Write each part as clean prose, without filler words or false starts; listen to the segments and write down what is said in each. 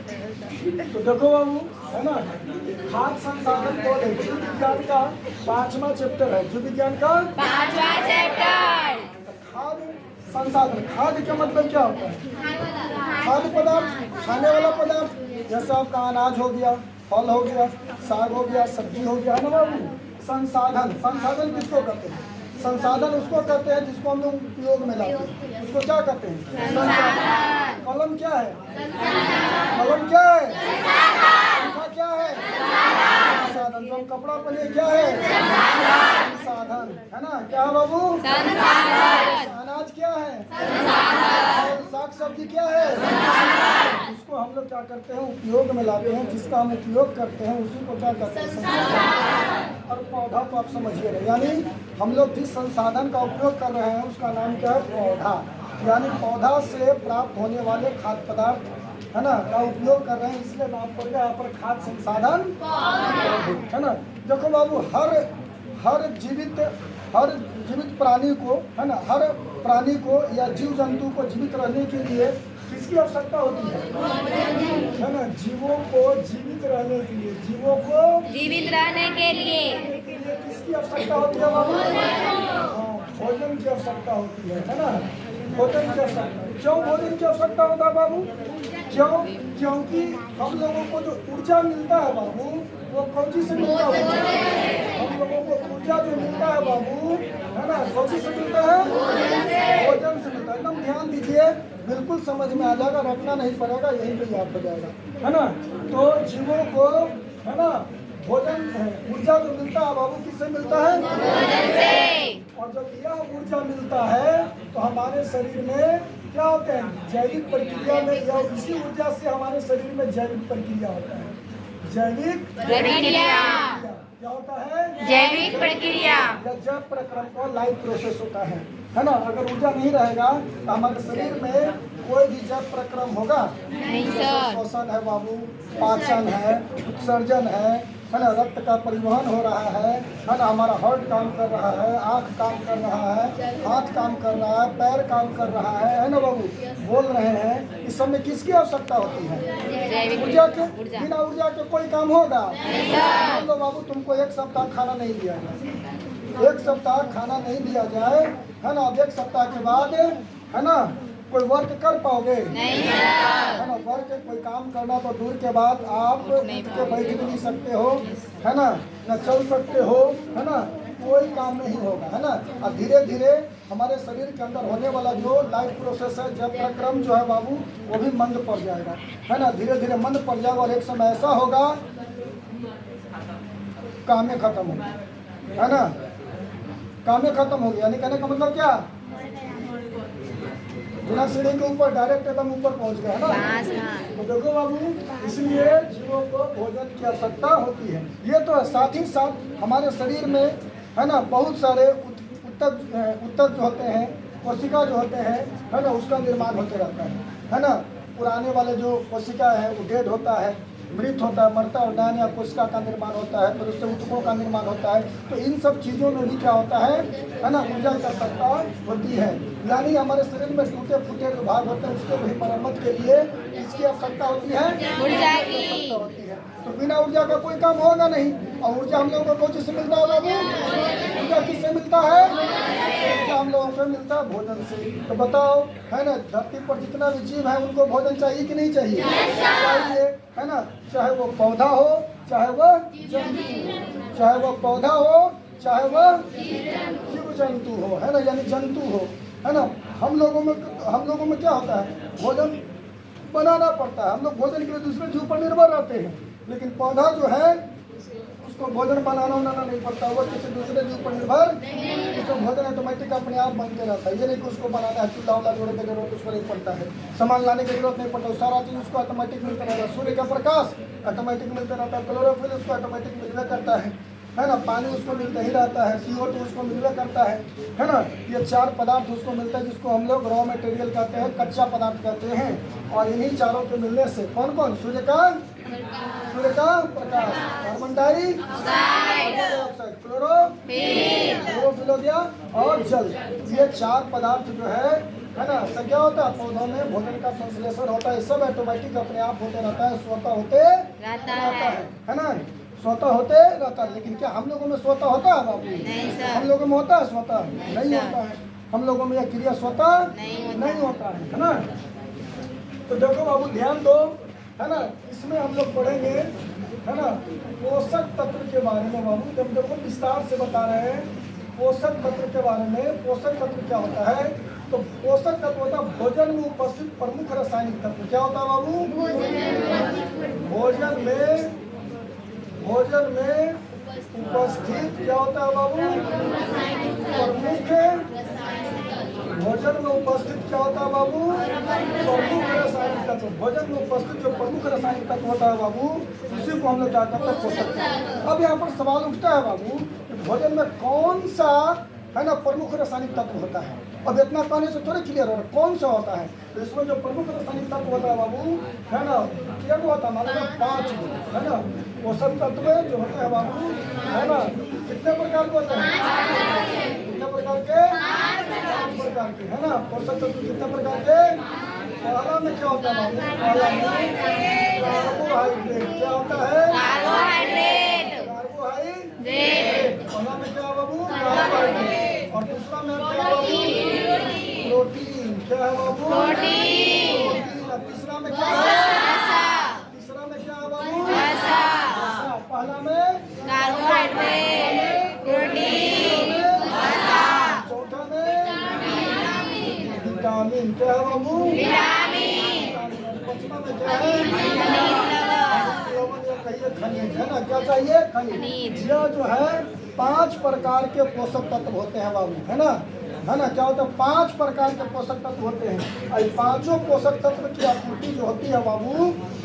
तो देखो बाबू, है ना, खाद्य संसाधन कौन है? जीव विज्ञान का 5वां चैप्टर है। जीव विज्ञान का 5वां चैप्टर। खाद्य संसाधन। खाद्य का मतलब क्या होता है? खाद्य पदार्थ, खाने वाला पदार्थ। जैसे आपका अनाज हो गया, फल हो गया, साग हो गया, सब्जी हो गया, है ना बाबू। संसाधन, संसाधन किसको कहते हैं? संसाधन उसको कहते हैं जिसको हम लोग उपयोग में लाते हैं। उसको क्या कहते हैं? संसाधन। कलम क्या है? कलम क्या है? पंखा क्या है? संसाधन। जो हम कपड़ा पहने क्या है? संसाधन, है ना। क्या है बाबू? संसाधन। अनाज क्या है? और साग सब्जी क्या है? उसको हम लोग क्या करते हैं? उपयोग में लाते हैं। जिसका हम उपयोग करते हैं उसी को क्या कहते हैं? संसाधन। और पौधा को आप समझिए रहे, यानी हम लोग जिस संसाधन का उपयोग कर रहे हैं उसका नाम क्या है? पौधा। यानी पौधा से प्राप्त होने वाले खाद्य पदार्थ, है ना, का उपयोग कर रहे हैं, इसलिए नाम पड़ गया यहाँ पर खाद्य संसाधन, है ना। देखो बाबू, हर जीवित प्राणी को, है ना, हर प्राणी को या जीव जंतु को जीवित रहने के लिए किसकी आवश्यकता होती है ना? जीवों को जीवित रहने के लिए, जीवों को जीवित रहने के लिए किसकी आवश्यकता होती है बाबू? हाँ, भोजन की आवश्यकता होती है ना। भोजन की आवश्यकता। क्यों भोजन की आवश्यकता होता है बाबू? क्योंकि हम लोगों को जो ऊर्जा मिलता है बाबू, वो कौन चीज से मिलता है? हम लोगों को ऊर्जा जो मिलता है बाबू, है ना, कौन चीज से मिलता है? भोजन से मिलता है। एकदम ध्यान दीजिए, बिल्कुल समझ में आ जाएगा, रखना नहीं पड़ेगा, यहीं पे याद हो जाएगा, है ना। तो जीवों को, है ना, भोजन, ऊर्जा जो मिलता है बाबू, किससे मिलता है? भोजन से। और जब यह ऊर्जा मिलता है तो हमारे शरीर में क्या होते हैं? जैविक प्रक्रिया में, या इसी ऊर्जा से हमारे शरीर में जैविक प्रक्रिया होता है। जैविक प्रक्रिया क्या होता है? जैविक प्रक्रिया। या जैव प्रक्रम को लाइफ प्रोसेस होता है ना। अगर ऊर्जा नहीं रहेगा तो हमारे शरीर में कोई भी जैव प्रक्रम होगा नहीं सर। श्वसन है बाबू, पाचन है, उत्सर्जन है ना, रक्त का परिवहन हो रहा है ना, हमारा हार्ट काम कर रहा है, आँख काम कर रहा है, हाथ काम कर रहा है, पैर काम कर रहा है ना बाबू, बोल रहे हैं। इस सब में किसकी आवश्यकता होती है? ऊर्जा के। बिना ऊर्जा के कोई काम होगा? तो बाबू तुमको एक सप्ताह खाना नहीं दिया जाए, एक सप्ताह खाना नहीं दिया जाए, है ना, अब एक सप्ताह के बाद, है ना, कोई वर्क कर पाओगे? नहीं है ना। वर्क कोई काम करना तो दूर के बाद आप उठ के बैठ भी नहीं सकते हो, है ना, न चल सकते हो, है ना, कोई काम नहीं होगा, है ना। और धीरे धीरे हमारे शरीर के अंदर होने वाला जो लाइफ प्रोसेस है, जब प्रक्रम जो है बाबू, वो भी मंद पड़ जाएगा, है ना। धीरे धीरे मंद पड़ जाएगा और एक समय ऐसा होगा काम में खत्म होगा, है ना। काम में खत्म हो गया, यानी कहने का मतलब क्या? बिना सीढ़ी के ऊपर डायरेक्ट एकदम ऊपर पहुंच गया, है ना। तो देखो बाबू, इसलिए जीवों को भोजन की आवश्यकता होती है। ये तो है, साथ ही साथ हमारे शरीर में, है ना, बहुत सारे उत्तक जो होते हैं, कोशिका जो होते हैं, है ना, उसका निर्माण होते रहता है ना। पुराने वाले जो कोशिका है वो डेड होता है, मृत होता है, मरता है, और नया नया कोशिका का निर्माण होता है, फिर उससे ऊतकों का निर्माण होता है। तो इन सब चीज़ों में भी क्या होता है ना, ऊर्जा की आवश्यकता होती है। यानी हमारे शरीर में टूटे फूटे जो भाग होते हैं उसके भी मरम्मत के लिए इसकी आवश्यकता होती है, ऊर्जा की। होती है। तो बिना ऊर्जा का कोई काम होगा नहीं। और ऊर्जा हम लोगों को कौन चीज़ से मिलता है बाबू? ऊर्जा किससे मिलता है? ऊर्जा हम लोगों को मिलता है भोजन से। तो बताओ, है ना, धरती पर जितना भी जीव है उनको भोजन चाहिए कि नहीं चाहिए? चाहिए, है ना। चाहे वो पौधा हो, चाहे वह जंतु, चाहे वह पौधा हो, चाहे वह जीव जंतु हो, है ना, यानी जंतु हो, है ना। हम लोगों में क्या होता है? भोजन बनाना पड़ता है। हम लोग भोजन के लिए दूसरे जीव पर निर्भर रहते हैं, लेकिन पौधा जो है उसको भोजन बनाना नहीं पड़ता, वो किसी दूसरे जीव पर निर्भर, उसको भोजन ऑटोमेटिक अपने आप बनते रहता है। ये नहीं कि उसको बनाना है, चूल्हा वाला जोड़ने की जरूरत उसको नहीं पड़ता है, सामान लाने की जरूरत नहीं पड़ता, सारा चीज़ उसको ऑटोमेटिक मिलता रहता है। सूर्य का प्रकाश ऑटोमेटिक मिलता रहता है, क्लोरोफिल उसको ऑटोमेटिक मिलता करता है ना। पानी उसको मिलता ही रहता है, CO2 उसको मिलता करता है ना। ये 4 पदार्थ उसको मिलता है जिसको हम लोग रॉ मटेरियल कहते हैं, कच्चा पदार्थ कहते हैं। और इन्हीं चारों के मिलने से कौन कौन? सूर्य का प्रकाश, कार्बन डाइऑक्साइड, क्लोरोफिल हो गया, और जल। ये 4 पदार्थ जो है है ना। इससे क्या होता है, पौधों में भोजन का संश्लेषण होता है, सब ऑटोमेटिक अपने आप होते रहता है, स्वतः होते रहता है ना, स्वतः होते रहता है। लेकिन क्या हम लोगों में स्वतः होता है बाबू? नहीं सर। हम लोगों में होता है स्वतः? नहीं सर। होता है। हम लोगों में यह क्रिया स्वतः नहीं होता है ना। तो देखो बाबू ध्यान दो, है ना। इसमें हम लोग पढ़ेंगे, है ना, पोषक तत्व के बारे में बाबू। जब देखो विस्तार से बता रहे हैं पोषक तत्व के बारे में। पोषक तत्व क्या होता है? तो पोषक तत्व होता है भोजन में उपस्थित प्रमुख रासायनिक तत्व। क्या होता है बाबू? भोजन में उपस्थित क्या होता है बाबू? प्रमुख भोजन में उपस्थित क्या होता है बाबू? प्रमुख रासायनिक तत्व। भोजन में उपस्थित जो प्रमुख रासायनिक तत्व होता है बाबू, उसी को हम लोग क्या कहते हैं? पोषक तत्व। अब यहाँ पर सवाल उठता है बाबू, भोजन में कौन सा, है ना, प्रमुख रासायनिक तत्व होता है? अब इतना कहने से थोड़े क्लियर हो रहा है कौन सा होता है। तो इसमें जो प्रमुख रासायनिक तत्व होता है बाबू, है ना, क्या होता है? मान लो 5 है ना पोषक तत्व जो होते हैं बाबू, है ना, कितने प्रकार के होते हैं? कितने प्रकार के? 5 प्रकार के, है ना। पोषक तत्व कितने प्रकार के? पहला में क्या होता है बाबू? पहला में कार्बोहाइड्रेट। क्या होता है? कार्बोहाइड्रेट। पहला में क्या है बाबू? कार्बोहाइड्रेट। और दूसरा में क्या है बाबू? प्रोटीन। क्या है बाबू? प्रोटीन। और तीसरा में क्या है? तीसरा में क्या है बाबू? पहला में कार्बोहाइड्रेट, प्रोटीन, चौथा में विटामिन। क्या है बाबू? पांचवा में क्या है? कहिए खनिज, है ना। क्या चाहिए? खनिज। यह जो है 5 प्रकार के पोषक तत्व होते हैं बाबू, है ना। क्या होता है? 5 प्रकार के पोषक तत्व होते हैं। और पांचों पोषक तत्व की आपूर्ति जो होती है बाबू,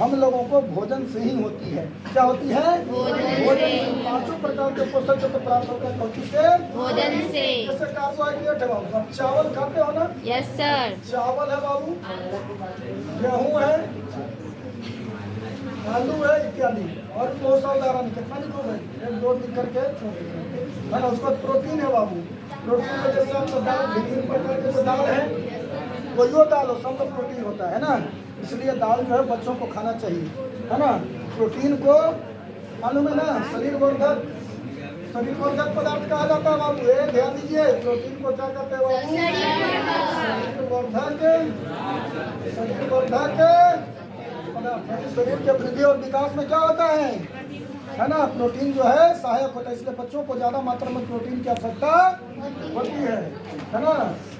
हम लोगों को भोजन से ही होती है। क्या होती है? भोजन से। 5 प्रकार के पोषक तत्व प्राप्त होते हैं कौन से? भोजन से। जैसे कार्बोहाइड्रेट है बाबू, आप चावल खाते हो ना? Yes sir. चावल है बाबू, गेहूँ है, आलू है इत्यादि, और बहुत सारा उदाहरण। कितना लिखोगे? 1-2 लिख करके, है ना। उसका प्रोटीन है बाबू। प्रोटीन में जैसे आपको दाल, विभिन्न प्रकार के जो दाल है, कोई दाल हो, सब में प्रोटीन होता है ना। इसलिए दाल जो है बच्चों को खाना चाहिए, है ना। प्रोटीन को मालूम है ना, शरीर वर्धक पदार्थ कहा जाता है बाबू। ये ध्यान दीजिए, प्रोटीन को क्या कहते हैं बाबू? शरीर वर्धक पदार्थ। शरीर के वृद्धि और विकास में क्या होता है ना, प्रोटीन जो है सहायक होता है। इसलिए बच्चों को ज्यादा मात्रा में प्रोटीन की आवश्यकता होती है ना।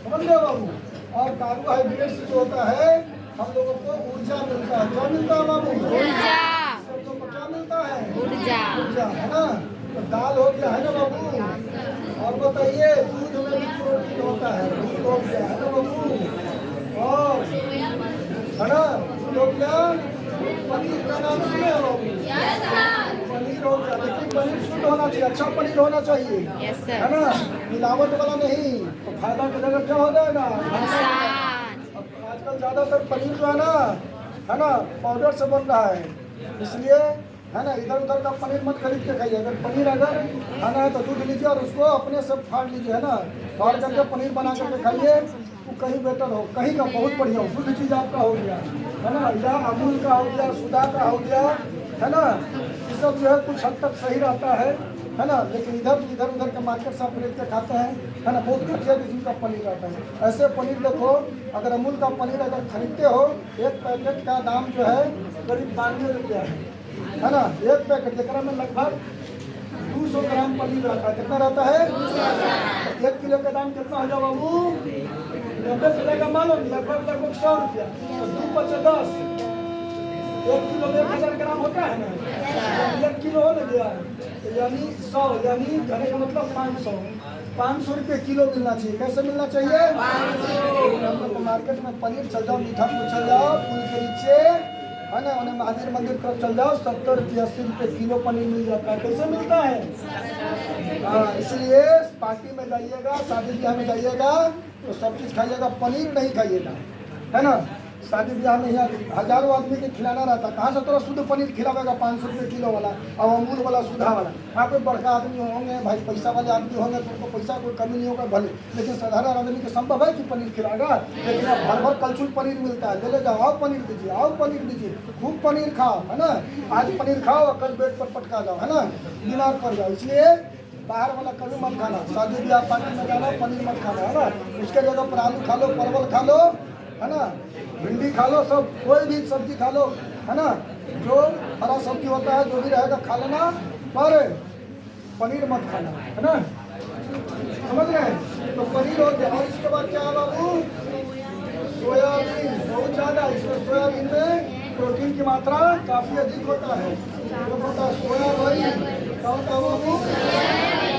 समझ गए बाबू। और कार्बोहाइड्रेट से जो होता है हम लोगों को ऊर्जा मिलता है। क्या मिलता है बाबू? ऊर्जा। हम लोग को क्या मिलता है? ऊर्जा, है ना। तो दाल हो गया, है ना बाबू। और बताइए, दूध में भी प्रोटीन होता है। दूध हो गया, है ना बाबू। और है ना, दूध हो गया। पनीर का नाम सुने हो बाबू? पनीर हो गया, लेकिन पनीर शुद्ध होना चाहिए, अच्छा पनीर होना चाहिए, है ना, मिलावट वाला नहीं। तो फायदा की जगह क्या हो जाएगा? आजकल ज्यादातर पनीर जो है ना पाउडर से बन रहा है। इसलिए है ना, इधर उधर का पनीर मत खरीद के खाइए। अगर पनीर अगर खाना है तो दूध लीजिए और उसको अपने से फाड़ लीजिए, है ना। फाड़ करके पनीर बना करके खाइए, वो कहीं बेहतर हो, कहीं का बहुत बढ़िया हो, शुद्ध चीज़ आपका हो गया, है ना। या अमूल का हो गया, सुधा का हो गया, है ना। ये सब जो है कुछ हद तक सही रहता है ना। लेकिन इधर उधर के मार्केट से आप खरीद के खाते हैं, है ना, बहुत घटिया किस्म का पनीर आता है। ऐसे पनीर देखो, अगर अमूल का पनीर अगर खरीदते हो, एक पैकेट का दाम जो है करीब 92 रुपया है ना। एक पैकेट जरा में लगभग 200 ग्राम पनीर रहता है। कितना रहता है? 1 किलो का दाम कितना हो जाए बाबू? 90 किलो का मान लो लगभग 100 रुपया। तो 2×5 = 10। 1 किलो में 1000 ग्राम होता है ना। 1 किलो हो गया, तो यानी 100, यानी कहने का मतलब 500 रुपये किलो मिलना चाहिए। कैसे मिलना चाहिए? 500। मार्केट में पनीर चल जाओ, मीठा चल जाओ, पुल के नीचे, है ना, उन्हें महावीर मंदिर तरफ चल जाओ, 70 रुपये 80 रुपये किलो पनीर मिल जाता है। कैसे मिलता है? हाँ, इसलिए पार्टी में जाइएगा, शादी ब्याह में जाइएगा तो सब चीज़ खाइएगा, पनीर नहीं खाइएगा, है ना। शादी ब्याह में यहाँ हजारों आदमी के खिलाना रहता, कहाँ से तोरा शुद्ध पनीर खिलावेगा 500 रुपये किलो वाला और अमूल वाला सुधा वाला। हाँ कोई बड़का आदमी होंगे भाई, पैसा वाले आदमी होंगे तो उनको पैसा कोई कमी नहीं होगा भले, लेकिन साधारण आदमी के संभव है कि पनीर खिलाएगा। लेकिन अब भर भर कलछुल पनीर मिलता है, ले जाओ, आओ पनीर दीजिए, आओ पनीर दीजिए, खूब पनीर खाओ, है ना। आज पनीर खाओ और कल बेड पर पटका जाओ, है ना, बीमार पड़ जाओ। इसलिए बाहर वाला कभी मत खाना, शादी ब्याह पार्टी में जाना पनीर मत खाना, है ना। उसके जगह पर आलू खा लो, परवल खा लो, है ना, भिंडी खा लो, सब कोई भी सब्जी खा लो, है ना, जो हरा सब्जी होता है जो भी रहेगा खा लेना, पर पनीर मत खाना, है ना, समझ रहे हैं। तो पनीर हो गया। और इसके बाद क्या है बाबू, सोयाबीन, बहुत ज़्यादा, इसमें सोयाबीन में प्रोटीन की मात्रा काफ़ी अधिक होता है। तो होता है सोयाबीन, क्या होता है बाबू,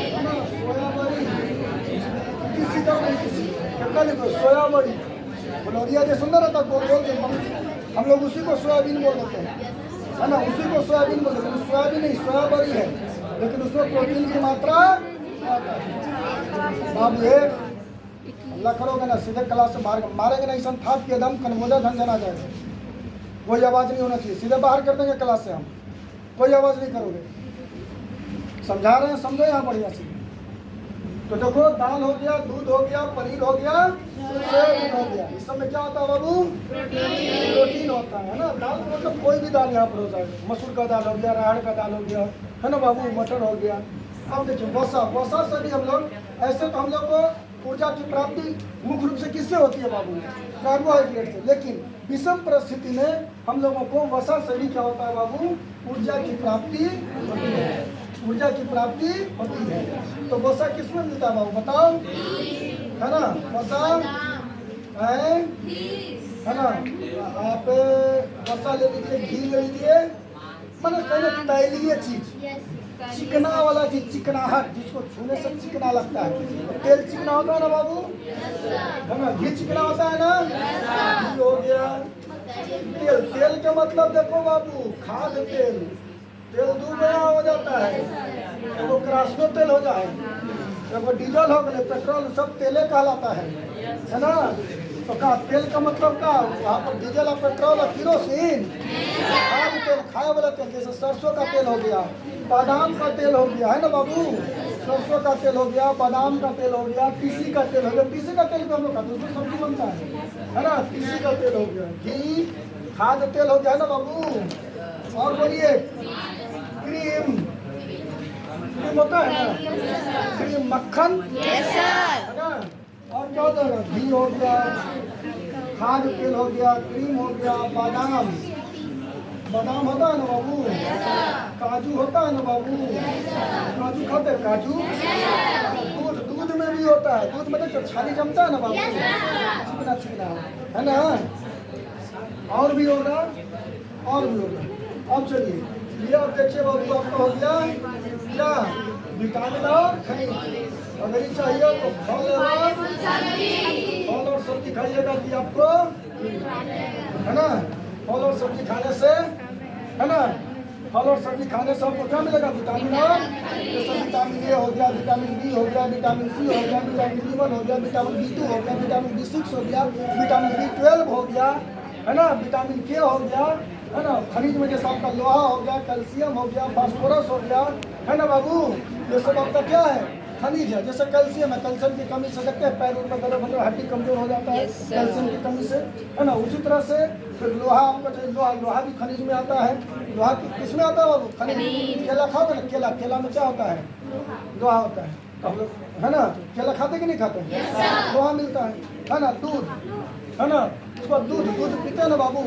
है ना, सोयाबीन, किसी का नहीं किसी कितना लिखो, सोयाबीन बोलोरिया जो सुंदर रहता गोल गोल के, हम लोग उसी को सोयाबीन बोल देते हैं, है ना, उसी को सोयाबीन बोल देते हैं। सोयाबीन नहीं, सोयाबरी है, लेकिन उसमें प्रोटीन की मात्रा बाबू ये अल्लाह करोगे ना, सीधे क्लास से बाहर मारेंगे नहीं, सन थाप के दम कनमोजा धंजन आ जाएगा, कोई आवाज़ नहीं होना चाहिए, सीधे बाहर कर देंगे क्लास से, हम कोई आवाज़ नहीं करोगे। समझा रहे हैं, समझो यहाँ बढ़िया से। तो देखो दाल हो गया, दूध हो गया, पनीर हो गया, सोयाबीन हो गया, इस सब में क्या होता है बाबू, प्रोटीन होता है ना। दाल मतलब कोई भी दाल यहाँ पर हो जाएगा, मसूर का दाल हो गया, राहड़ का दाल हो गया, है ना बाबू, मटर हो गया। अब देखिए वसा से भी हम लोग, ऐसे तो हम लोग को ऊर्जा की प्राप्ति मुख्य रूप से किससे होती है बाबू, कार्बोहाइड्रेट से, लेकिन विषम परिस्थिति में हम लोगों को वसा से भी क्या होता है बाबू, ऊर्जा की प्राप्ति होती है, ऊर्जा की प्राप्ति होती है। तो वसा किसमें मिलता है बाबू बताओ, है ना, वसा है ना, आप वसा ले लीजिए, घी ले लीजिए, मतलब कहना तैलीय चीज, चिकना वाला चीज, चिकनाहट जिसको छूने से चिकना लगता है। तेल चिकना होता है ना बाबू, है ना, घी चिकना होता है ना, घी हो गया। तेल का मतलब देखो बाबू, खाद तेल, तेल दो नया हो जाता है, एगो क्रासनो तेल हो जाए, एगो डीजल हो गए, पेट्रोल, सब तेले कहलाता है ना। तो का तेल का मतलब का, वहाँ पर डीजल और पेट्रोल और केरोसिन, खाद तेल, खाए वाला तेल, जैसे सरसों का तेल हो गया, बादाम का तेल हो गया, है ना बाबू, सरसों का तेल हो गया, बादाम का तेल हो गया, तीसी का तेल हो गया, तीसी का तेल भी हम लोग खाते हैं, उसमें सब्जी बनता है ना, तीसी का तेल हो गया, घी खाद तेल हो गया, है ना बाबू। और बोलिए क्रीम, क्रीम होता है ना, क्रीम, मक्खन, है ना, और क्या होता है, घी हो गया, खाद तेल हो गया, क्रीम हो गया, बादाम, बादाम होता है ना बाबू, काजू होता है ना बाबू, काजू खाते हैं, काजू, दूध, दूध में भी होता है, दूध में तो छाली जमता है ना बाबू, चिकना चिकना, है ना। और भी होगा, और भी होगा। अब चलिए ये आप देखिए बाबू, आपका हो गया क्या, विटामिन और खनिज। अगर ये चाहिए तो फल और सब्जी खाइएगा कि आपको, है ना, फल और सब्जी खाने से, है ना, फल और सब्जी खाने से आपको क्या मिलेगा, विटामिन और, जैसे विटामिन ए हो गया, विटामिन बी हो गया, विटामिन सी हो गया, विटामिन B1 हो गया, विटामिन B2 हो गया, विटामिन B6 हो गया, विटामिन B12 हो गया, है ना, विटामिन के हो गया, है ना। खनिज में जैसे आपका लोहा हो गया, कैल्शियम हो गया, फास्फोरस हो गया, है ना बाबू, ये सब आपका क्या है, खनिज है। जैसे कैल्शियम है, कैल्शियम की कमी से देखते हैं पैर में दर्द, मतलब हड्डी कमजोर हो जाता है कैल्शियम की कमी से, है ना। उसी तरह से फिर लोहा आपको चाहिए, लोहा भी खनिज में आता है। लोहा किसमें आता है बाबू, खनिज। केला खाओगे ना, केला, केला में क्या होता है, लोहा होता है। तो हम लोग, है ना, केला खाते कि नहीं खाते, लोहा मिलता है ना। दूध, है ना, उसको दूध पीते हैं ना बाबू,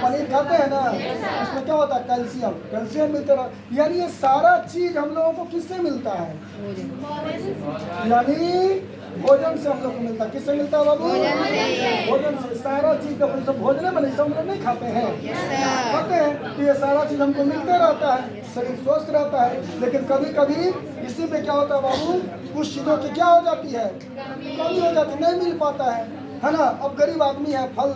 पनीर खाते हैं ना, इसमें क्या होता है, कैल्शियम, कैल्शियम मिलता है। यानी ये सारा चीज हम लोगों को किससे मिलता है, यानी भोजन से हम लोग को मिलता है। किससे मिलता है बाबू, भोजन से। सारा चीज का सब भोजन बने, सब हम लोग नहीं खाते हैं, खाते हैं, तो ये सारा चीज हमको मिलते रहता है, शरीर स्वस्थ रहता है। लेकिन कभी कभी इसी में क्या होता है बाबू, कुछ चीजों की क्या हो जाती है, कमी हो जाती है, नहीं मिल पाता है ना। अब गरीब आदमी है, फल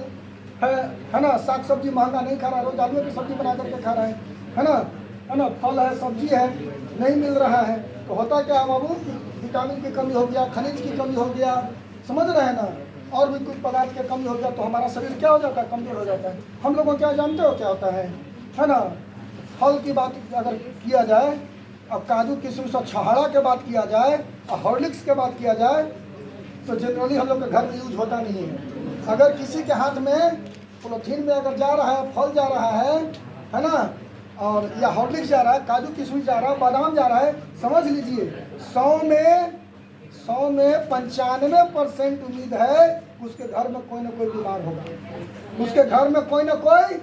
है ना, साग सब्जी महंगा नहीं खा रहा, रोज आलू की सब्जी बना करके खा रहा है ना, फल है, सब्जी है, नहीं मिल रहा है, तो होता क्या है बाबू, विटामिन की कमी हो गया, खनिज की कमी हो गया, समझ रहे हैं ना। और भी कुछ पदार्थ की कमी हो गया तो हमारा शरीर क्या हो जाता है, कमजोर हो जाता है। हम लोगों क्या जानते हो क्या होता है ना। फल की बात अगर किया जाए, अब काजू किशमिश और छहाड़ा के बात किया जाए और हॉर्लिक्स के बात किया जाए तो जनरली हम लोग के घर में यूज होता नहीं है। अगर किसी के हाथ में पोलोथीन में अगर जा रहा है, फल जा रहा है ना, और या हॉर्लिक्स जा रहा है, काजू किशमिश जा रहा है, बादाम जा रहा है, समझ लीजिए 100 में 95% उम्मीद है उसके घर में कोई ना कोई बीमार होगा, उसके घर में कोई ना कोई।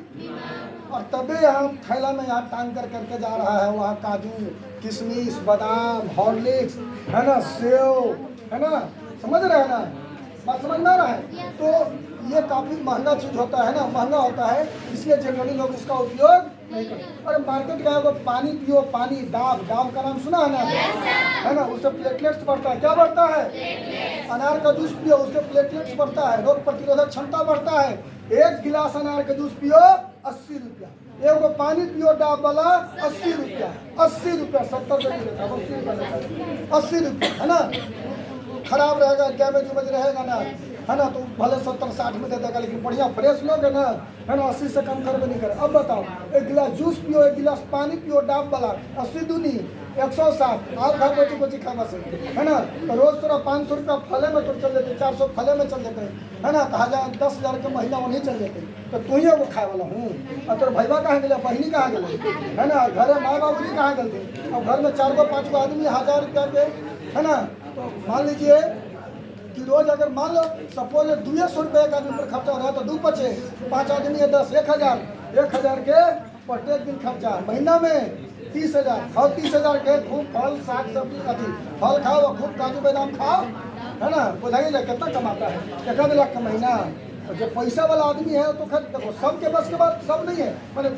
और तबे यहाँ थैला में यहाँ टांग कर करके जा रहा है, वहाँ काजू किशमिश बादाम हॉर्लिक्स है ना, सेव है ना, समझ रहे हैं ना, बात समझ में आ रहा है। तो ये काफ़ी महंगा चीज़ होता है ना, महंगा होता है, इसलिए जनरली लोग इसका उपयोग नहीं करते। अरे मार्केट गए तो पानी पियो, पानी डाब का नाम सुना है ना, है ना, उससे प्लेटलेट्स बढ़ता है। क्या बढ़ता है? अनार का जूस पियो, उससे प्लेटलेट्स बढ़ता है, रोग प्रतिरोधक क्षमता बढ़ता है। 1 गिलास अनार का जूस पियो 80 रुपया, एगो पानी पियो डाब वाला 80 रुपया, 80 रुपया, 70 रुपये देता है, 80 रुपया देता है, 80 रुपया है ना। खराब रहेगा, डैमेज रहेगा ना, है ना, तो भले 70-60 में दे देगा, लेकिन बढ़िया फ्रेश लोग है ना, है ना, 80 से कम करवे नहीं करे। अब बताओ, 1 गिलास जूस पियो, 1 गिलास पानी पियो डाब वाला 80 दूनी 160, आप घर बची खावा से, है ना। तो रोज तोरा 500 रुपया फले में तो चल देते, 400 फले में चल देते, है ना, तो 10,000 के महीना वहीं चल देते। तो तू ही वो खाए वाला हूँ, और तोर भैया कहाँ गए, बहनी कहाँ गए, है ना, घरे माँ बाबू जी कहाँ गए। अब घर में 4-5 आदमी 1000 रुपया के, है ना, तो मान लीजिए कि रोज अगर मान लो सपोज 200 रुपये का आदमी पर खर्चा हो रहा है तो 2 बचे, 5 आदमी है 10, 1000 के प्रत्येक दिन खर्चा, महीना में 30,000। खाओ 30,000 के, खूब फल साग सब्जी अथी फल खाओ, खूब काजू बादाम खाओ, है ना। बताइए कितना कमाता है, 1 लाख का महीना। और जो पैसा वाला आदमी है तो खैर देखो सबके बस के बाद सब नहीं है, मतलब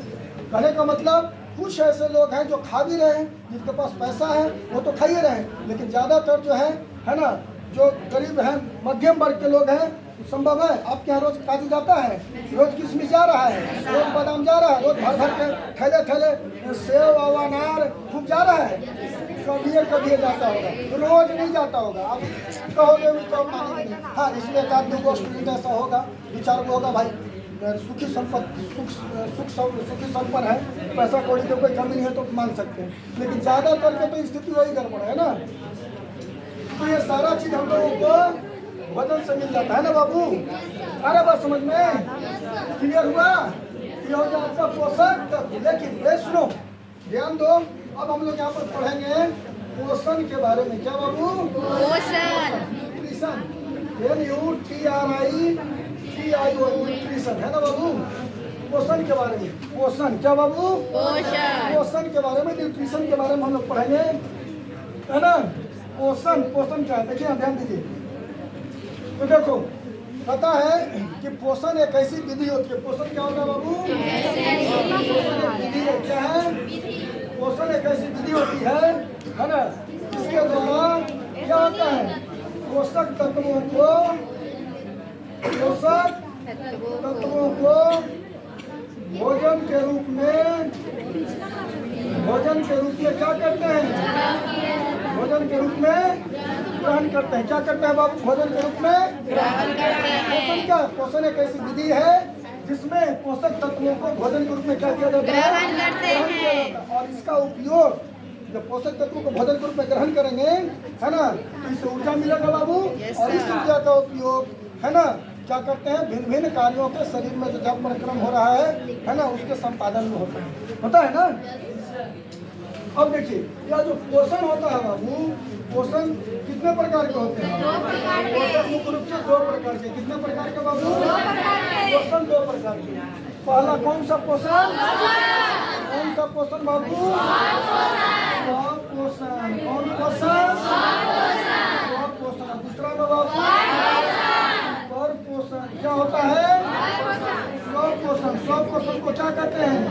कहने का मतलब कुछ ऐसे लोग हैं जो खा भी रहे हैं, जिनके पास पैसा है वो तो खा ही रहे हैं, लेकिन ज़्यादातर जो है ना, जो गरीब हैं मध्यम वर्ग के लोग हैं, संभव है आपके यहाँ रोज काजू जाता है, रोज किशमिश जा रहा है, रोज बादाम जा रहा है, रोज भर के थैले सेव और अनार खूब जा रहा है, कभी जाता होगा, रोज नहीं जाता होगा। आप कहोगे तो मानेंगे नहीं। हाँ, इसमें 1-2 स्टूडेंट ऐसा होगा, 2-4 होगा भाई सुखी संपन्न है, पैसा कौड़ी की कोई कमी नहीं है तो मान सकते हैं, लेकिन ज़्यादातर के तो स्थिति वही गड़बड़ है ना। तो ये सारा चीज़ हम लोगों को वजन से मिल जाता है ना बाबू। अरे बात समझ में क्लियर हुआ? ये हो गया आपका पोषण तत्व। लेकिन ये सुनो, ध्यान दो, अब हम लोग यहाँ पर पढ़ेंगे पोषण के बारे में। क्या बाबू? पोषण, न्यूट्रिशन, न्यूट्रिशन है ना बाबू। पोषण के बारे में, पोषण क्या बाबू? पोषण के बारे में, न्यूट्रिशन के बारे में हम लोग पढ़ेंगे, है ना। पोषण क्या है, देखिए ध्यान दीजिए। तो देखो पता है कि पोषण एक ऐसी विधि होती है। पोषण क्या होता है बाबू? पोषण एक विधि है। क्या है? पोषण एक ऐसी विधि होती है ना, इसके द्वारा क्या होता है, पोषक तत्वों को भोजन के रूप में क्या करते हैं? भोजन के रूप में ग्रहण करते हैं। क्या करते हैं बाबू? भोजन के रूप में ग्रहण करते हैं। पोषण क्या? पोषण एक ऐसी विधि है जिसमें पोषक तत्वों को भोजन के रूप में क्या किया जाता है? ग्रहण करते हैं। और इसका उपयोग जब पोषक तत्वों को भोजन के रूप में ग्रहण करेंगे, है ना, तो इससे ऊर्जा मिलेगा बाबू। और इस ऊर्जा का उपयोग, है ना, क्या करते हैं, भिन्न भिन्न कार्यों के शरीर में जो जब परिक्रम हो रहा है ना, उसके संपादन में होता है ना। अब देखिए, यह जो पोषण होता है बाबू, पोषण कितने प्रकार के होते हैं? पोषण मुख्य रूप से 2 प्रकार के। कितने प्रकार के बाबू? पोषण 2 प्रकार के। पहला कौन सा पोषण? कौन सा पोषण बाबू? पोषण। कौन पोषण? पोषण। दूसरा में बाबू पर पोषण। क्या होता है? स्वपोषण। स्वपोषण को क्या कहते हैं?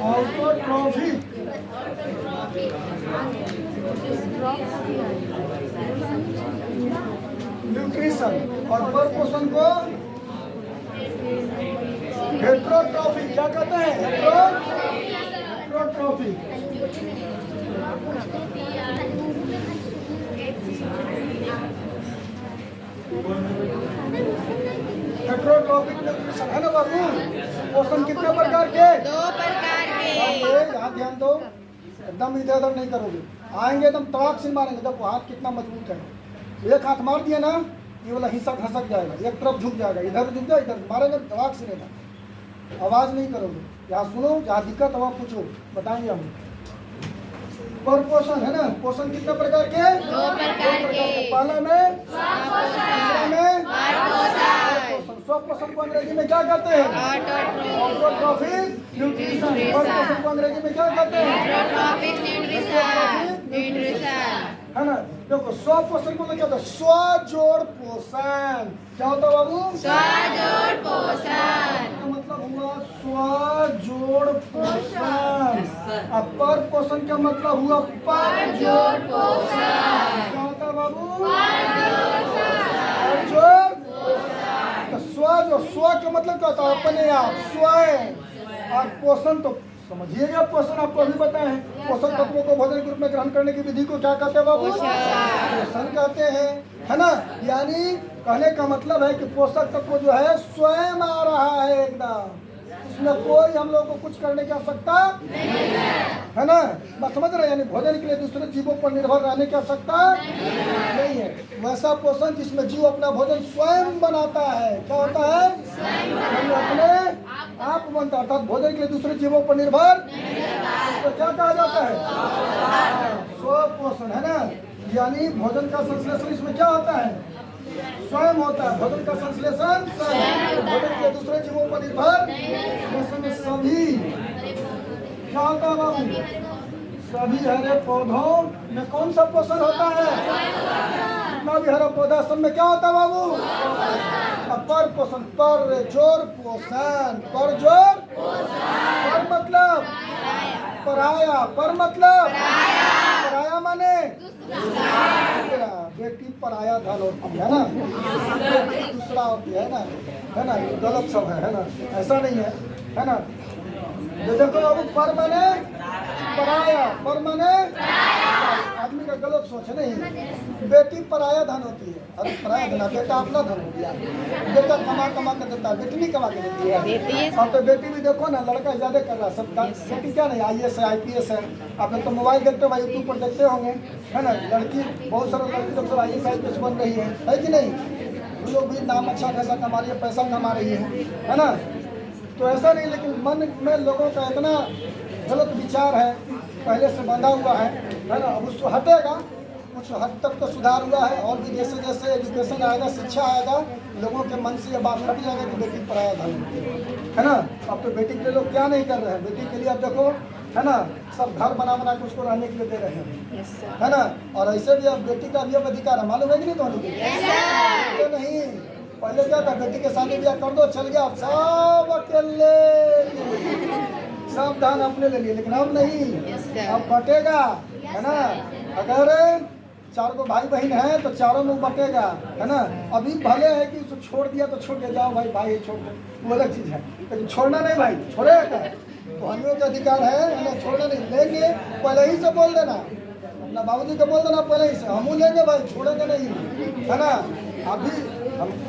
ऑटोट्रॉफी। न्यूट्रिशन। और पर पोषण को हेट्रोट्रॉफी। क्या कहते हैं? हेट्रोट्रॉफिक। हेट्रोट्रॉफिक न्यूट्रिशन है ना बाबू। पोषण कितने प्रकार के? 2 प्रकार के। यहाँ ध्यान दो, एकदम इधर उधर नहीं करोगे, आएंगे एकदम तड़ाक से मारेंगे। देखो हाथ कितना मजबूत है, एक हाथ मार दिया ना, ये वाला हिस्सा घसक जाएगा, एक तरफ झुक जाएगा, इधर झुक जाए, इधर मारेंगे तड़ाक से रहना, आवाज नहीं करोगे। यहाँ सुनो, जहाँ दिक्कत हो पूछो, बताएंगे हम। पर पोषण है ना, पोषण कितने प्रकार के? 2 प्रकार के। पहले में, दूसरे में पोषण। स्वपोषण को अंग्रेजी में क्या कहते हैं? Autotrophic nutrition. स्वपोषण को अंग्रेजी में क्या कहते हैं? Autotrophic nutrition. है ना। देखो स्वपोषण को क्या होता है? स्वजोड़ पोषण। क्या होता है बाबू? स्वजोड़ पोषण। इसका मतलब हुआ स्वजोड़ पोषण। अब पर पोषण का मतलब हुआ परजोड़ पोषण। क्या होता है बाबू? परजोड़ पोषण। तो स्व का मतलब क्या होता है? अपने आप, स्वयं। और पोषण तो समझिएगा, पोषण आपको अभी बताए। पोषक तत्वों को भोजन के रूप में ग्रहण करने की विधि को क्या कहते हैं बाबू? पोषण कहते हैं, है ना। यानी कहने का मतलब है कि पोषक तत्व जो है स्वयं आ रहा है एकदम, इसमें कोई हम लोग को कुछ करने की आवश्यकता है ना। बस समझ रहे हैं, यानी भोजन के लिए दूसरे जीवों पर निर्भर रहने की आवश्यकता नहीं है। वैसा पोषण जिसमें जीव अपना भोजन स्वयं बनाता है। क्या होता है? यानी अपने आप बनता है, अर्थात भोजन के लिए दूसरे जीवों पर निर्भर, तो क्या कहा जाता है? स्वपोषण, है ना। यानी भोजन का संश्लेषण इसमें क्या होता है? स्वयं होता है। भोजन का संश्लेषण स्वयं, भोजन के दूसरे जीवों पर निर्भर, इसमें सभी क्या होता है बाबू? सभी हरे पौधों में कौन सा पोषण होता है? जितना भी हरा पौधा सब में क्या होता है बाबू? पर पोषण, पर जोर पोषण। पर जोर, पर मतलब पराया, पर मतलब पराया माने दूसरा। बेटी पराया धन होती है ना, बेटी दूसरा होती है ना, ये गलत सब है ना, ऐसा नहीं है ना। ये देखो अब पर माने पराया, पर माने आदमी का गलत सोच है नहीं। बेटी पराया धन होती है, अरे पराया धन, बेटा अपना धन हो गया। बेटा कमा के देता है, बेटी नहीं कमा के देती है। अब तो बेटी भी देखो ना, लड़का ज्यादा कर रहा है सब, बेटी क्या नहीं, IAS है, IPS है। आप लोग तो मोबाइल देखते हो भाई, यूट्यूब पर देखते होंगे, है ना। लड़की बहुत सारे लड़की लोग सब IAS IPS बन रही है कि नहीं? वो लोग भी नाम अच्छा खासा कमा रही है, पैसा कमा रही है ना। तो ऐसा नहीं, लेकिन मन में लोगों का इतना गलत विचार है, पहले से बंधा हुआ है ना। अब उसको हटेगा, कुछ हद तक तो सुधार हुआ है, और भी जैसे जैसे एजुकेशन आएगा, शिक्षा आएगा, लोगों के मन से ये बात हट जाएगा कि बेटी पराया धन है ना। अब तो बेटी के लिए लोग क्या नहीं कर रहे हैं, बेटी के लिए अब देखो, है ना, सब घर बना के उसको रहने के लिए दे रहे हैं, है ना। और ऐसे भी अब बेटी का भी अब अधिकार है, मालूम है कि नहीं तुम्हारी? नहीं, पहले क्या था, बेटी के शादी ब्याह कर दो, चल गया, सब अकेले, सब धान अपने ले लिए। लेकिन अब नहीं, अब बटेगा, है ना। अगर 4 को भाई बहन है तो चारों में बटेगा, है ना। अभी भले है कि उसको छोड़ दिया तो छोड़ दिया, जाओ भाई छोड़ दो, वो अलग चीज़ है, लेकिन छोड़ना नहीं भाई, छोड़ेगा क्या? तो हम लोग का अधिकार है ना, छोड़ना नहीं। लेंगे पहले ही से बोल देना, अपना बाबूजी को बोल देना पहले ही से, हम लेंगे भाई, छोड़ेंगे नहीं, है ना। अभी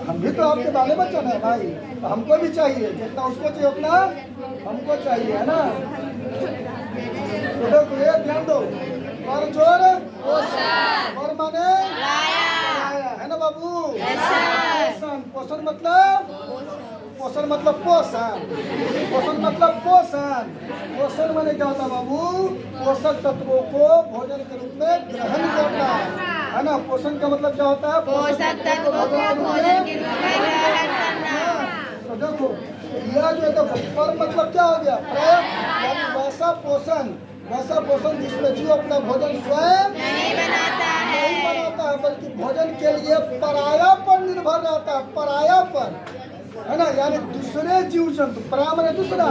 हम भी तो आपके बाले बच्चन है भाई, तो हमको भी चाहिए, जितना उसको चाहिए उतना हमको चाहिए, है ना। तो देखो ये ध्यान दो, पर जोर पर माने है ना बाबू। पोषण मतलब पोषण मतलब पोषण माने क्या होता है बाबू? पोषक तत्वों को भोजन के रूप में ग्रहण करना, है ना। पोषण का मतलब क्या होता है? पोषक तत्वों को भोजन के रूप में ग्रहण करना। तो देखो यह जो है, देखो पर मतलब क्या हो गया? यानी वैसा पोषण जिसमें जीव अपना भोजन स्वयं नहीं बनाता है, बल्कि भोजन के लिए पराया पर निर्भर रहता है, पराया पर, है ना। यानी दूसरे जीव जंतु, पराया माने दूसरा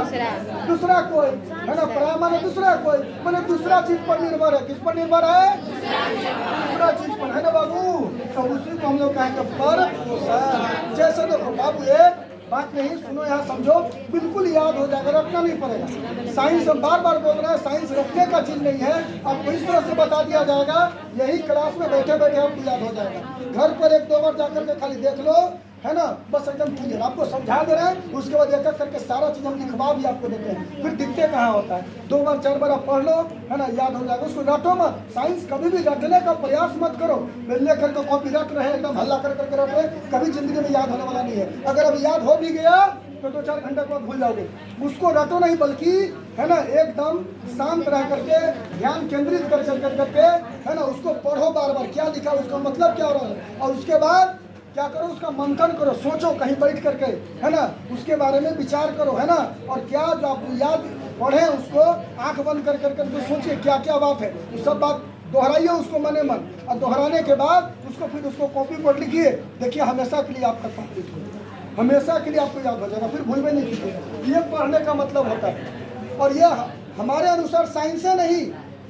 कोई, है ना। पराया माने दूसरा कोई, माने दूसरा चीज पर निर्भर है। किस पर निर्भर है? दूसरा चीज पर, है ना बाबू। तो उसी को हम लोग कहेंगे पर पोषण। जैसे देखो बाबू, बात नहीं सुनो, यहाँ समझो, बिल्कुल याद हो जाएगा, रटना नहीं पड़ेगा। साइंस हम बार बार बोल रहे हैं, साइंस रटने का चीज़ नहीं है। आपको इस तरह से बता दिया जाएगा, यही क्लास में बैठे बैठे आपको याद हो जाएगा। घर पर 1-2 बार जाकर के खाली देख लो, है ना, बस एकदम क्लियर आपको समझा दे रहे हैं। उसके बाद एक एक करके सारा चीज़ हम लिखवा भी आपको देते हैं, फिर दिखते कहाँ होता है। 2 बार 4 बार आप पढ़ लो, है ना, याद हो जाएगा। उसको रटो मत, साइंस कभी भी रटने का प्रयास मत करो। ले करके कॉपी रट रहे, एकदम हल्ला कर करके रट रहे, कभी जिंदगी में याद होने वाला नहीं है। अगर अभी याद हो भी गया तो 2-4 घंटे के बाद भूल जाओगे। उसको रटो नहीं, बल्कि है ना एकदम शांत रह करके ध्यान केंद्रित कर करके, है ना, उसको पढ़ो बार बार, क्या लिखा, उसका मतलब क्या हो रहा है। और उसके बाद क्या करो, उसका मंथन करो, सोचो कहीं बैठ करके, है ना, उसके बारे में विचार करो, है ना। और क्या जो आप याद पढ़े उसको आंख बंद कर करके सोचिए क्या क्या बात है, वो सब बात दोहराइए उसको मने मन। और दोहराने के बाद उसको फिर उसको कॉपी पर लिखिए, देखिए हमेशा के लिए आपका कंप्लीट हो, हमेशा के लिए आपको याद हो जाएगा, फिर भूल में नहीं कीजिएगा। ये पढ़ने का मतलब होता है। और ये हमारे अनुसार साइंस है नहीं,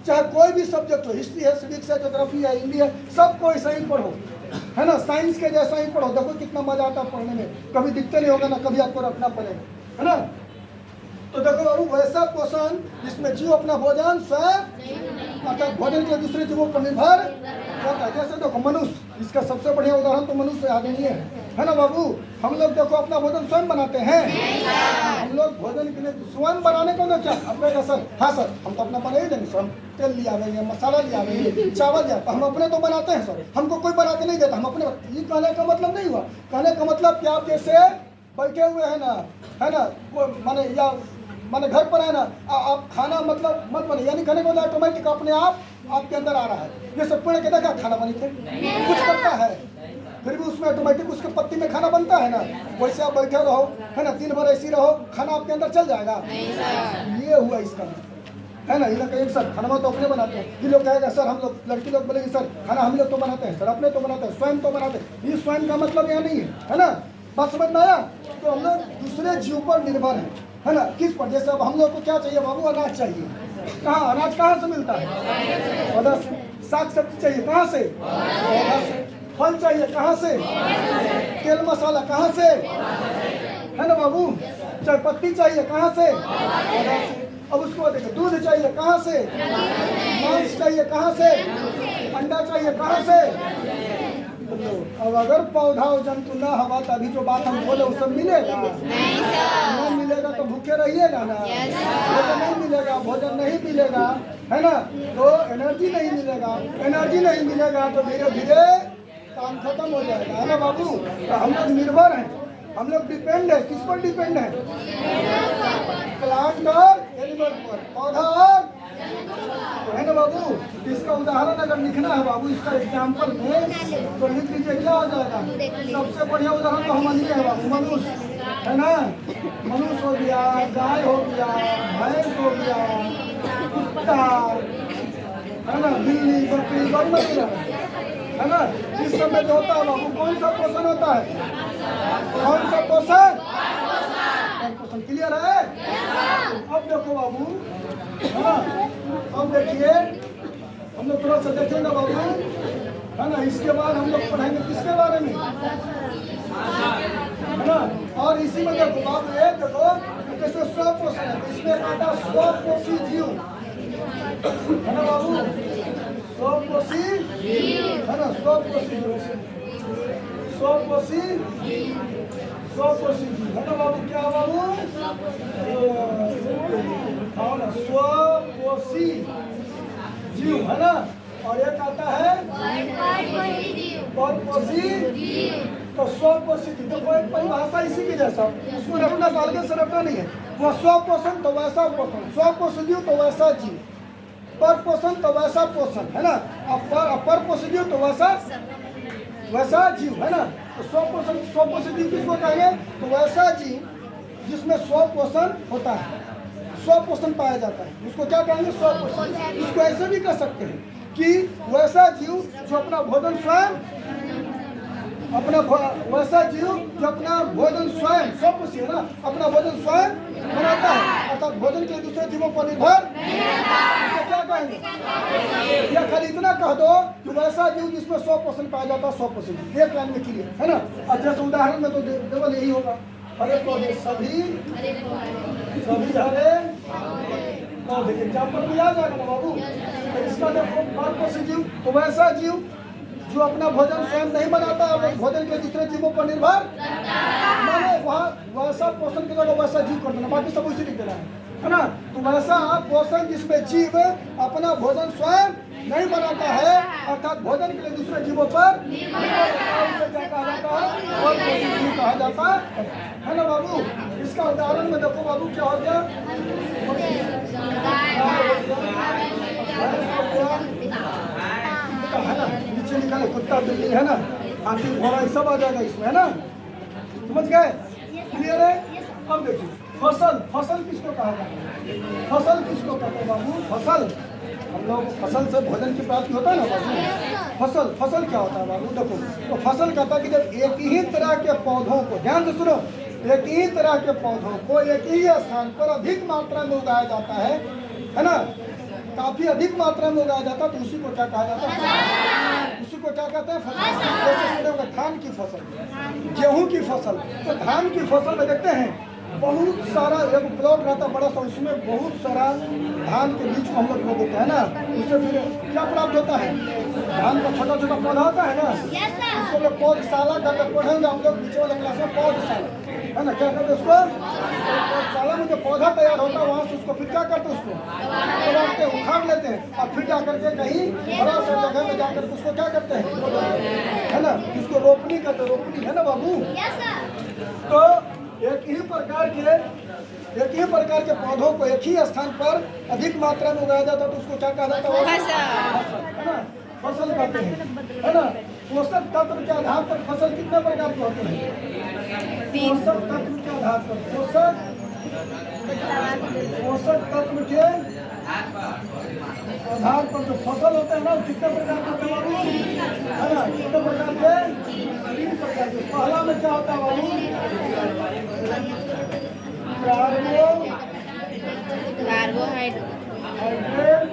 चाहे कोई भी सब्जेक्ट हो, हिस्ट्री है, सिविक्स है, ज्योग्राफी है, हिंदी है, सबको ऐसा ही पढ़ो, है ना, साइंस के जैसा ही पढ़ो। देखो कितना मजा आता है पढ़ने में, कभी दिखते नहीं होगा ना, कभी आपको रखना पड़ेगा, है ना। तो देखो बाबू, वैसा पोषण जिसमें जीव अपना भोजन स्वयं अर्थात भोजन के दूसरे जीवों पर निर्भर होता है। जैसे देखो मनुष्य, इसका सबसे बढ़िया उदाहरण तो मनुष्य आदमी है ना बाबू। हम लोग देखो अपना भोजन स्वयं बनाते हैं, हम लोग भोजन के लिए स्वयं बनाने को क्या अब कहेगा सर, हाँ सर हम तो अपना बना ही देंगे, स्वयं तेल ले आवेंगे, मसाला ले आवेंगे, चावल ले, हम अपने तो बनाते हैं सर, हमको कोई बना के नहीं देता, हम अपने। ये कहने का मतलब नहीं हुआ, कहने का मतलब कि आप जैसे बैठे हुए हैं ना, है ना, माने या माने घर पर है ना, आप खाना मतलब मत बने, यानी कहने को ऑटोमेटिक अपने आप आपके अंदर आ रहा है। जैसे पेड़ के देखा खाना बनते कुछ करता है, फिर भी उसमें ऑटोमेटिक उसके पत्ती में खाना बनता है ना, वैसे आप बैठे रहो, है ना, दिन भर ऐसी रहो, खाना आपके अंदर चल जाएगा। ये हुआ इसका, है ना। ये लोग कहेंगे सर खाना तो अपने बनाते हैं, ये लोग कहेगा सर हम लोग, लड़की लोग बोलेंगे सर खाना हम लोग तो बनाते हैं, सर अपने तो बनाते हैं, स्वयं तो बनाते हैं। ये स्वयं का मतलब यहाँ नहीं है ना, बात समझ में आया। तो हम लोग दूसरे जीव पर निर्भर है ना, किस पर। जैसे अब हम लोग को क्या चाहिए बाबू, अनाज चाहिए, कहाँ अनाज कहाँ से मिलता है, पौधा से। साग सब्जी चाहिए कहाँ से, पौधा से। फल चाहिए कहाँ से, तेल मसाला कहाँ से, है ना बाबू। चाय पत्ती चाहिए कहाँ से, पौधा से। अब उसको देखो, दूध चाहिए कहाँ से, मांस चाहिए कहाँ से, अंडा चाहिए कहाँ से। अब अगर पौधा और जंतु ना हवा, तभी जो बात हम बोले वो सब मिलेगा नहीं मिलेगा तो भूखे रहिएगा ना, भोजन नहीं मिलेगा, भोजन नहीं मिलेगा, है ना, तो एनर्जी नहीं मिलेगा, एनर्जी नहीं मिलेगा तो धीरे धीरे काम खत्म हो जाएगा, है ना बाबू। तो हम लोग निर्भर हैं, हम लोग डिपेंड है, किस पर डिपेंड है, प्लांट और एनिमल पर, पौधा और, है ना बाबू। इसका उदाहरण अगर लिखना है बाबू, इसका एग्जाम्पल में तो लिख लीजिए, क्या हो जाएगा। सबसे बढ़िया उदाहरण तो हमारे लिए है बाबू, मनुष्य, है ना। मनुष्य हो गया, गाय हो गया, भैंस हो गया, कुत्ता, है ना, बिल्ली, बकरी, गौ, है ना। इस समय जो होता है बाबू, कौन सा पोषण होता है, कौन सा पोषण, पोषण क्लियर है। अब देखो बाबू, है ना, अब देखिए हम लोग थोड़ा सा देखेंगे बाबू, है ना। इसके बाद हम लोग पढ़ेंगे किसके बारे में, है ना। और इसी में देखो बाबू, एक देखो जैसे स्वपोषण है, इसमें आता स्वपोषी जीव, है ना बाबू, स्वपोषी, है ना, स्वपोषी जीव, स्वपोषी, स्वपोषी जीव, है ना बाबू। क्या बाबू, स्वपोषी जीव, है ना। और एक आता है परपोषी, तो स्वपोषी जीव। देखो एक परिभाषा इसी की जैसा, उसको रखना अलग से रखना नहीं है। वो स्वपोषण तो वैसा पोषण, स्वपोषी जीव तो वैसा जीव, परपोषण तो वैसा पोषण, है ना। परपोषी जीव तो वैसा जीव, है ना। तो स्वपोषण, स्वपोषी जीव किसको कहेंगे, तो वैसा जीव जिसमें स्वपोषण होता है, स्वपोषण पाया जाता है, उसको क्या कहेंगे, स्वपोषण। इसको ऐसे भी कह सकते हैं कि वैसा जीव जो अपना भोजन स्वयं, वैसा जीव जो अपना भोजन स्वयं, स्वपोषी है ना, अपना भोजन स्वयं बनाता है, अर्थात भोजन के दूसरे जीवों पर निर्भर, इसको क्या कहेंगे। या खाली इतना कह दो कि वैसा जीव जिसमें स्वपोषण पाया जाता है, स्वपोषी जीव। एक लाइन में क्लियर, है ना। और जैसे उदाहरण में तो केवल यही होगा। हरे पौधे सभी हरे पौधे के एग्जाम्पल में आ जाएगा ना बाबू। तो इसका देखो बात से जीव तो वैसा जीव जो अपना भोजन स्वयं नहीं बनाता और भोजन के दूसरे जीवों पर निर्भर, माने वहाँ वैसा पोषण की जगह वैसा जीव कर देना, बाकी सब उसी लिख देना है ना। तो वैसा पोषण जिसमें जीव अपना भोजन स्वयं नहीं बनाता है, अर्थात भोजन के लिए दूसरे जीवों पर उसे क्या कहा जाता है, और पोषण जीव कहा जाता है ना बाबू। इसका उदाहरण में देखो बाबू क्या हो गया, है ना, नीचे लिखा है कुत्ता बिल्ली है ना, हाथी घोड़ा सब आ जाएगा इसमें, है ना, समझ गए, क्लियर है। अब देखिए फसल किसको कहा जाता है, फसल किसको कहते हैं बाबू, फसल हम लोग फसल से भोजन की प्राप्ति होता है ना बाबू। फसल क्या होता है बाबू, देखो तो फसल कहता है कि जब एक ही तरह के पौधों को, ध्यान से सुनो, एक ही तरह के पौधों को एक ही स्थान पर अधिक मात्रा में उगाया जाता है ना, काफी अधिक मात्रा में उगाया जाता है, तो उसी को क्या कहा जाता है, उसी को क्या कहते हैं फसल। जैसे सुनेंगे धान की फसल, गेहूं की फसल, तो धान की फसल में देखते हैं बहुत सारा एक प्लॉट रहता है बड़ा सा, उसमें बहुत सारा धान के बीच को हम लोग देते हैं ना, उससे फिर क्या प्राप्त होता है, धान का छोटा छोटा पौधा होता है ना, उसको लोग पौधशाला करके पढ़ेंगे हम लोग नीचे वाले क्लास में, पौधशाला है ना, क्या कहते हैं उसको, पौधशाला में जो पौधा तैयार होता है वहाँ से उसको फिर क्या करते हैं, उसको उखाड़ लेते हैं और फिर जाकर के कहीं बड़ा सा जगह में जाकर के उसको क्या करते हैं, है ना, जिसको रोपनी कहते हैं, रोपनी है ना बाबू। तो एक ही प्रकार के पौधों को एक ही स्थान पर अधिक मात्रा में उगाया जाता है, तो उसको क्या कहा जाता है, है ना, फसल कहते हैं, है ना। पोषक तत्व के आधार पर फसल कितने प्रकार के होते हैं, पोषक तत्व के आधार पर, पोषक तत्व के आधार पर जो फसल होते हैं ना कितने प्रकार के होते हैं, है ना, कितने प्रकार के, 3 प्रकार के। पहला में क्या होता है बाबू, कार्बोहाइड्रेट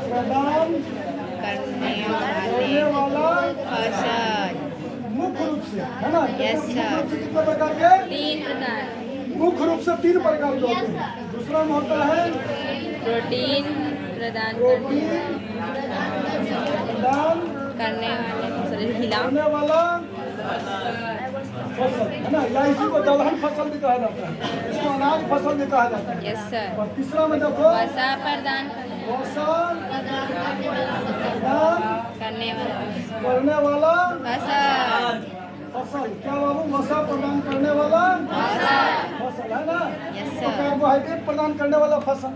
प्रदान करने वाला फसल, मुख्य रूप से, है ना, कितने प्रकार के, 3 प्रकार, मुख्य रूप से 3 प्रकार के होते हैं। दूसरा में होता है प्रोटीन प्रदान करने वाला फसल, है ना, या इसी को दलहन फसल भी कहा जाता है, इसको अनाज फसल भी कहा जाता है। Yes sir. और तीसरा में देखो वसा प्रदान करने वाला फसल, क्या बाबू, वसा प्रदान करने वाला फसल, है ना, तो कार्बोहाइड्रेट प्रदान करने वाला फसल,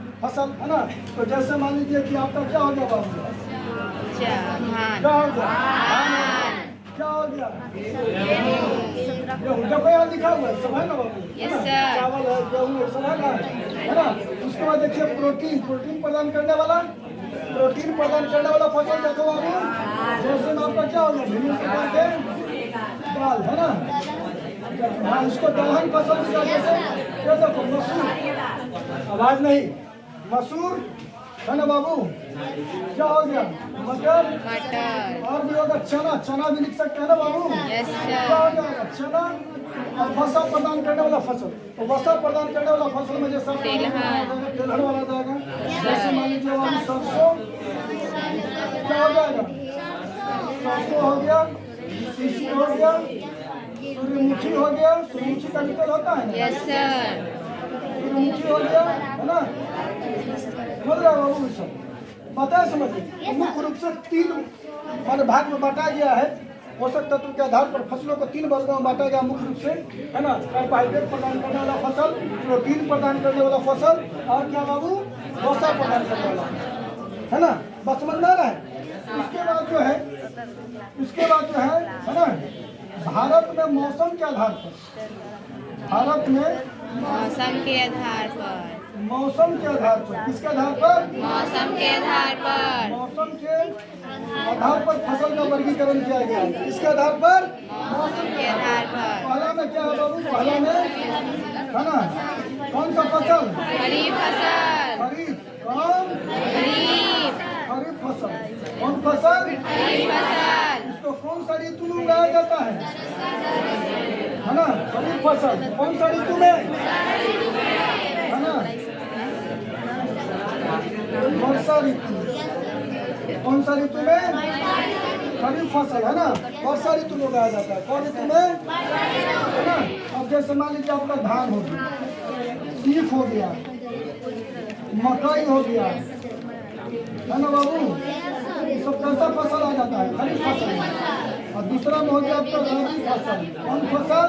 है ना। तो जैसे मान लीजिए कि आपका क्या हो गया बाबू, क्या हो गया, देखो यहाँ लिखा हुआ है सब, है ना बाबू, चावल है, गेहूँ है, सब है ना। उसके बाद देखिए प्रोटीन प्रदान करने वाला फसल देखो बाबू, जैसे में आपका क्या हो गया, विभिन्न प्रकार के दाल, है ना, हाँ, इसको दलहन फसल की वजह से ये देखो मसूर, आवाज नहीं, मसूर है ना बाबू, क्या हो गया, मटर, और भी होगा चना भी लिख सकते हैं ना बाबू, क्या हो जाएगा, चना। और वसा प्रदान करने वाला फसल, तो वसा प्रदान करने वाला फसल में जैसा तेलहन वाला जाएगा, जैसे मान लीजिए सरसों, क्या हो जाएगा, सरसों हो गया, तीसी हो गया, सूर्यमुखी हो गया, सूर्यमुखी का निकल होता है ना, सूर्यमुखी हो गया, है ना, समझ रहा बाबू, सब पता है, समझिए। मुख्य रूप से 3 भाग में बांटा गया है, पोषक तत्व के आधार पर फसलों को 3 वर्गों में बांटा गया मुख्य रूप से, है ना, कार्बोहाइड्रेट प्रदान करने वाला फसल, प्रोटीन प्रदान करने वाला फसल, और क्या बाबू, वसा प्रदान करने वाला, है ना, बस समझ में आ रहा है। उसके बाद जो है ना, भारत में मौसम के आधार पर, मौसम के आधार पर, किसके आधार पर, मौसम के आधार पर फसल का वर्गीकरण किया गया है, किसके आधार पर, मौसम के आधार पर। पहला में क्या है बाबू, पहला में, है ना, कौन सा फसल, खरीफ फसल, खरीफ फसल, कौन फसल, खरीफ फसल, इसको कौन सा ऋतु में उगाया जाता है ना, खरीफ फसल कौन सा ऋतु में, है ना? वर्षा ऋतु कौन सा ऋतु में? खरीफ फसल, है ना? वर्षा ऋतु में उगाया जाता है। कौन ऋतु में, है ना? अब जैसे मान लीजिए आपका धान हो गया, सीख हो गया, मकई हो गया, है ना बाबू? ये सब कैसा फसल आ जाता है? खरीफ फसल। और दूसरा में हो गया आपका रबी फसल। कौन फसल?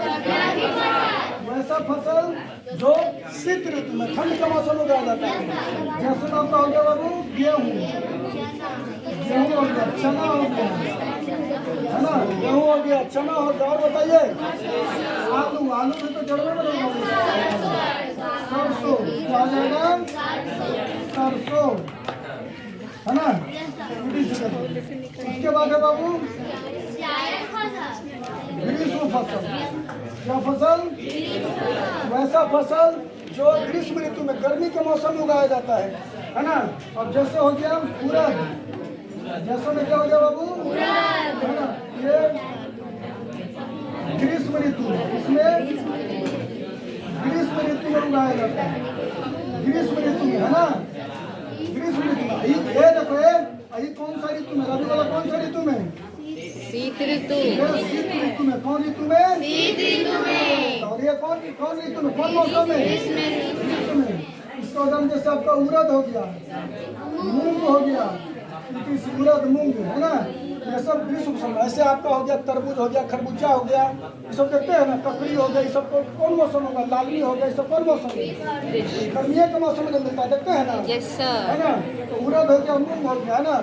वैसा फसल जो शीत ऋतु में ठंड का मौसम में उगाया जाता है। जैसे आपका हो गया बाबू गेहूँ, गेहूँ हो गया, चना हो गया, है ना? गेहूँ हो गया, चना हो गया। और बताइए आलू, आलू में तो जड़ में सरसों आ जाएगा, सरसों, है ना? उसके बाद है बाबू ग्रीष्म फसल। क्या फसल? वैसा फसल जो ग्रीष्म ऋतु में गर्मी के मौसम में उगाया जाता है ना? और जैसे हो गया उड़द, जैसे में क्या हो गया बाबू? है ना? ये ग्रीष्म ऋतु, इसमें ग्रीष्म ऋतु में उगाया जाता है। ग्रीष्म ऋतु में, है ना? ग्रीष्म ऋतु में ये देखो, ये कौन सा ऋतु में? रबी वाला कौन सा ऋतु में? शीत ऋतु। शीत ऋतु में। कौन ऋतु में? शीत ऋतु में। और ये कौन ऋतु में? कौन मौसम में? ग्रीष्म में। इसका उदाहरण जैसे आपका उड़द हो गया, मूंग हो गया, उड़द मूंग, है ना? ये सब ग्रीष्म मौसम। ऐसे आपका हो गया तरबूज हो गया, खरबूजा हो गया, ये सब देखते हैं ना? ककड़ी हो गया, ये सब कौन मौसम होगा? लालमी हो गया, ये सब कौन मौसम है? गर्मियों के मौसम में मिलता है, देखते हैं ना? Yes sir. है ना? तो उड़द हो गया, मूंग हो गया, है ना?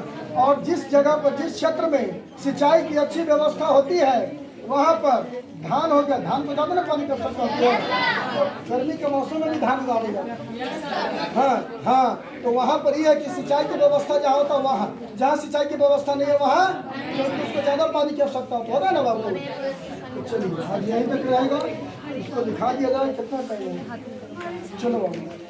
और जिस जगह पर, जिस क्षेत्र में सिंचाई की अच्छी व्यवस्था होती है, वहाँ पर धान हो गया। धान को ज़्यादा ना पानी की आवश्यकता होती है, तो गर्मी के मौसम में भी धान उगाया जाता है। हाँ हाँ, तो वहाँ पर यह है कि सिंचाई की व्यवस्था जहाँ होता है, वहाँ जहाँ सिंचाई की व्यवस्था नहीं है वहाँ क्योंकि उसको ज़्यादा पानी की आवश्यकता होती है ना बाबू? तो चलिए आज यहीं तक रहेगा, इसको दिखा दिया जाए कितना टाइम है। चलो बाबू।